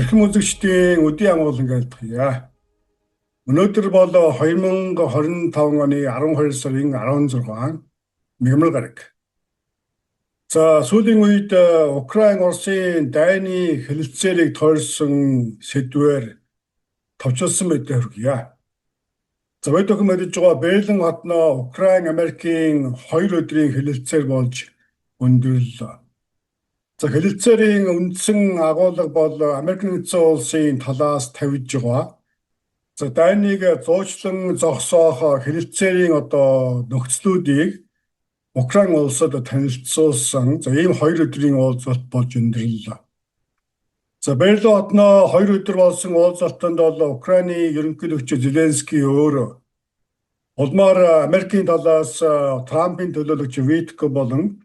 Эрхэм үзэгчдийн өдийн амгалан айлтгая. Өнөөдөр бол 2025 оны 12 сарын 16 мигмар гараг. За сүүлийн үед Украин Оросын дайны хэлэлцээрийг тойрсон сэдвээр товчилсан мэдээ хүргье. За өнөөдөр мэдэж байгаа Берлин хотноо Украин Америкийн 2 өдрийн хэлэлцээр болж өндөрлөө. За хэлэлцээрийн үндсэн агуулга бол Америк нэгдсэн улсын талаас тавьж байгаа. За дайныг зуучлан зогсоох хэлэлцээрийн нөхцлүүдийг Украин улсад танилцуулсан. За ийм 2 өдрийн уулзалт болж өндөрлөө. За Берлин хотноо 2 өдөр болсон уулзалтанд бол Украины ерөнхийлөгч Зеленский өөрөө улмаар Америкийн талаас Трампын төлөөлөгч Витко болон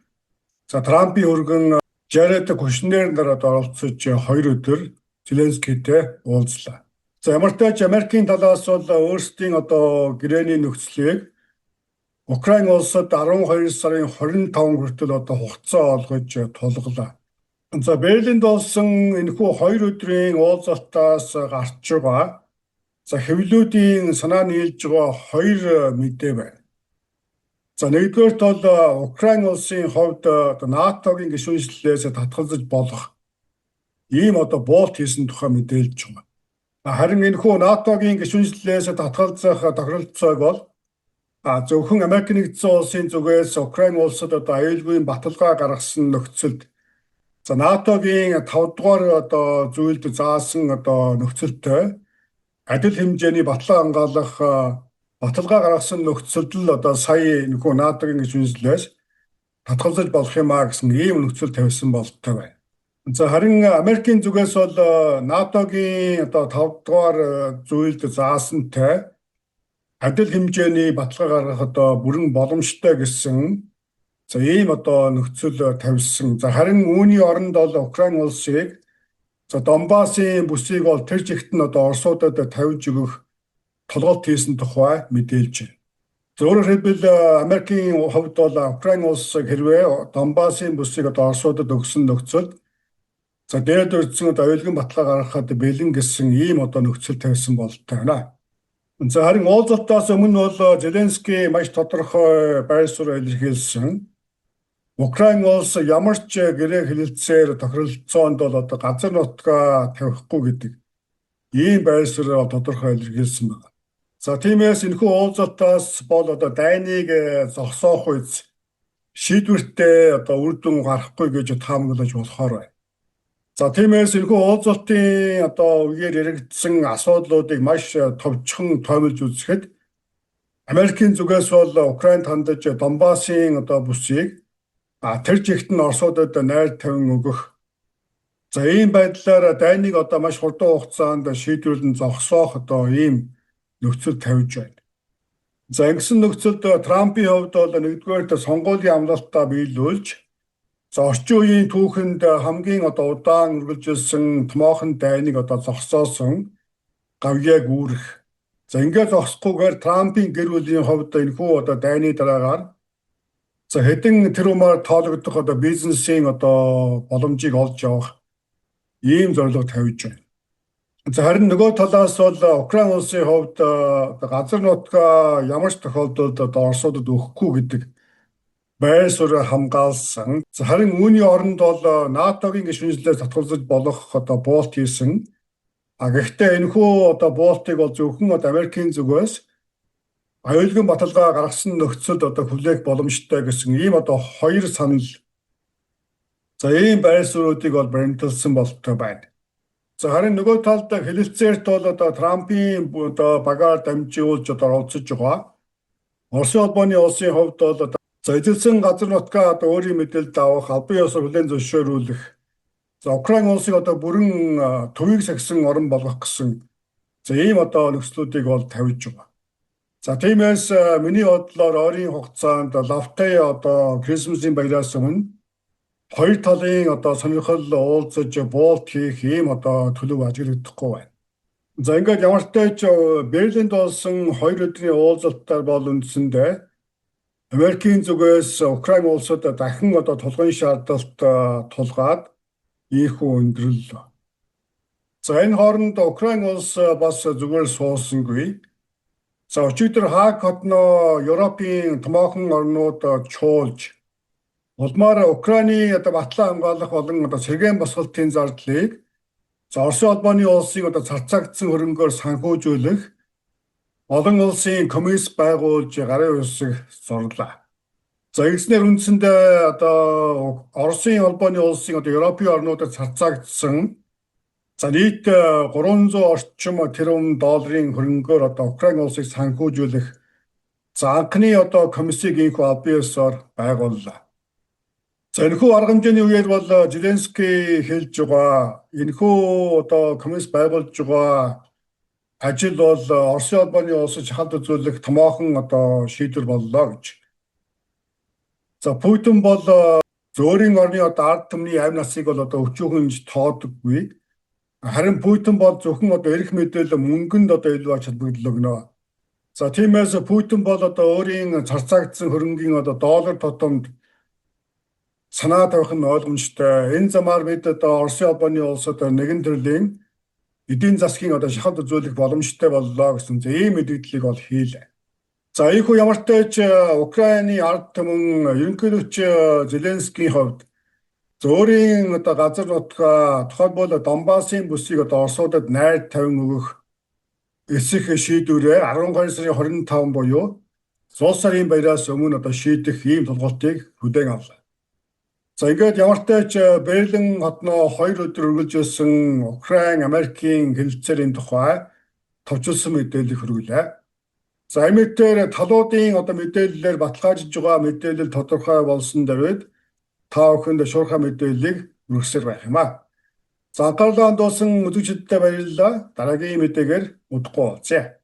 Трампын өргөн Жаред Кушнер нарт оролцож 2 өдөр Зеленскийтэй уулзлаа. За ямар ч тач Америкийн талаас бол өөрсдийн гэрээний нөхцөлийг Украин улсад 12 сарын 25 хүртэл хугацаа олгож тулглаа. За Берлинд болсон энэхүү 2 өдрийн уулзалтаас гарч байгаа хэвлүүдийн санаа нийлж байгаа 2 мэдээ байна. За нэгдүгээрт бол Украин улсын хувьд НАТОгийн гишүүнчлэлээс татгалзаж болох ийм буулт хийсэн тухай мэдээлж байгаа. Харин энэхүү НАТОгийн гишүүнчлэлээс татгалзах тохиролцоог бол зөвхөн Америк нэгдсэн улсын зүгээс Украин улсад аюулгүй баталгаа гаргасан нөхцөлд НАТОгийн 5 дугаар зүйлд заасан нөхцөлтэй адил хэмжээний баталгаа гаргасан нөхцөлд л сая энэхүү НАТОгийн гишүүнчлэлээс татгалзаж болох юмаа гэсэн ийм нөхцөл тавьсан бололтой байна. За харин Америкийн зүгээс бол НАТОгийн 5 дугаар зүйлд заасантай адил хэмжээний баталгаа гаргахад бүрэн боломжтой гэсэн ийм нөхцөл тавьсан. За харин үүний оронд бол Украин улсыг Донбассын бүсийг бол тэр жигт нь Оросуудад тавьж өгөх толголт хийсэн тухай мэдээлж байна. Өөрөөр хэлбэл Америкийн хувьд бол Украин улс хэрвээ Донбассын бүсийг Оросуудад өгсөн нөхцөлд дээд үрдсэн аюулгүй баталгаа гаргахад бэлэн гэсэн ийм нөхцөл тавьсан бололтой байна. За харин уулзалтаас өмнө бол Зеленский маш тодорхой байр суурь илэрхийлсэн. Украин улс ямар ч гэрээ хэлэлцээр тохиролцоонд бол газар нутгаа тавихгүй гэдэг ийм байр суурь тодорхой илэрхийлсэн байна. За тиймээс энэхүү уулзалтаас бол дайныг зогсоох үз шийдвэртэй үр дүн гарахгүй гэж таамаглаж болохоор байна. За тиймээс энэхүү уулзалтын үеэр яригдсан асуудлуудыг маш товчхон тоомлж үзэхэд Америкийн зүгээс бол Украинд хандаж Донбассын бүсийг тэр жигт нь Оросуудад найр тавин өгөх. За ийм байдлаар дайныг маш хурдан хугацаанд шийдвэрлэн зогсоох ийм нөхцөл тавьж байна. За ингэсэн нөхцөлд Трампын хувьд бол нэгдүгээр сонгуулийн амлалтаа биелүүлж орчин үеийн түүхэнд хамгийн удаан үргэлжилсэн томоохон дайныг зогсоосон гавьяаг үүрэх. За ингээд зогсохгүйгээр Трампын гэр бүлийн хувьд энэхүү дайны дараагаар хэдэн тэрбумаар тоологдох бизнесийн боломжийг олж авах ийм зорилго тавьж байна. За харин нөгөө талаас бол Украин улсын хувьд газар нутгаа ямар ч тохиолдолд Оросуудад өгөхгүй гэдэг байр суурь хамгаалсан. За харин үүний оронд бол НАТОгийн гишүүнчлэлээс татгалзаж болох буулт хийсэн. Гэхдээ энэхүү буултыг бол зөвхөн Америкийн зүгээс аюулгүй баталгаа гаргасан нөхцөлд хүлээх боломжтой гэсэн ийм 2 санал. За ийм байр суурьуудыг бол баримталсан бололтой байна. За харин нөгөө талд хэлэлцээрт бол Трампын багаар дамжуулж оролцож байгаа. Оросын холбооны улсын хувьд бол эзэлсэн газар нутгаа өөрийн мэдээлэлд авах, албан ёсоор хүлээн зөвшөөрүүлэх. Украин улсыг бүрэн төвийг сахисан орн болгох гэсэн ийм нөхцлүүдийг бол тавьж байгаа. За тиймээс миний бодлоор ойрын хугацаанд лавтай Крисмсийн баяраас өмнө 2 талын сонирхол уулзаж буулт хийх ийм төлөв ажиглагдахгүй байна. За ингээд ямар ч тач Берлинд болсон 2 өдрийн уулзалтаар бол үндсэндээ Америкийн зүгээс Украин улсад дахин тулгын шаардлагат тулгаад ийхүү өндөрлөө. За энэ хооронд Украин улс бас зүгээр суусангүй. За өчигдөр Хааг хотноо Европын томоохон орнууд чуулж улмаар Украины батлан хамгаалах болон сэргээн босголтын зардлыг Оросын холбооны улсыг цацагдсан хөрөнгөөр санхүүжүүлэх олон улсын комисс байгуулж гарын үсэг зурлаа. За ингэснээр үндсэндээ Оросын холбооны улсын Европын орнуудад цацагдсан нийт 300 орчим тэрбум долларын хөрөнгөөр Украин улсыг санхүүжүүлэх анхны комиссийг инхүү аль биесээр байгууллаа. За энэхүү арга хэмжээний үеэр бол Зеленский хэлж байгаа энэхүү комисс байгуулж байгаа ажил бол Оросын холбооны улсыг шахалт үзүүлэх томоохон шийдвэр боллоо гэж. За Путин бол зөөрийн орны ард түмний амь насыг бол өчүүхэн тоодоггүй. Харин Путин бол зөвхөн эрх мэдээлэл мөнгөнд илүү ач холбогдол өгнө. За тиймээс Путин бол өөрийн царцаагдсан хөрөнгийн доллар тутамд санаа тавих нь ойлгомжтой. Энэ замаар бид Оросын холбооны улсад нэгэн төрлийн эдийн засгийн шахалт үзүүлэх боломжтой боллоо гэсэн ийм мэдээллийг бол хийлээ. За ийхүү ямар ч тач Украины ард түмэн ерөнхийлөгч Зеленскийн хувьд өөрийн газар нутгаа тухайлбал Донбассын бүсийг Оросуудад найр тавин өгөх эсэх шийдвэрээ 12 сарын 25 буюу Зуул сарын баяраас өмнө шийдэх ийм тулгууртыг хүлээн авлаа. За ингээд ямар ч тач Берлин хотноо 2 өдөр үргэлжилсэн Украин, Америкийн хэлэлцээрийн тухай товчилсон мэдээлэл хүргэлээ. За эмэгтэй талуудын мэдээллээр баталгаажиж байгаа мэдээлэл тодорхой болсон дээрээ та бүхэнд шуурхай мэдээллийг өргөсөр байх юм аа. За анхаарлаа хандуулсан үзэгчдтэй баярлалаа. Дараагийн мэдээгээр удахгүй уулзъя.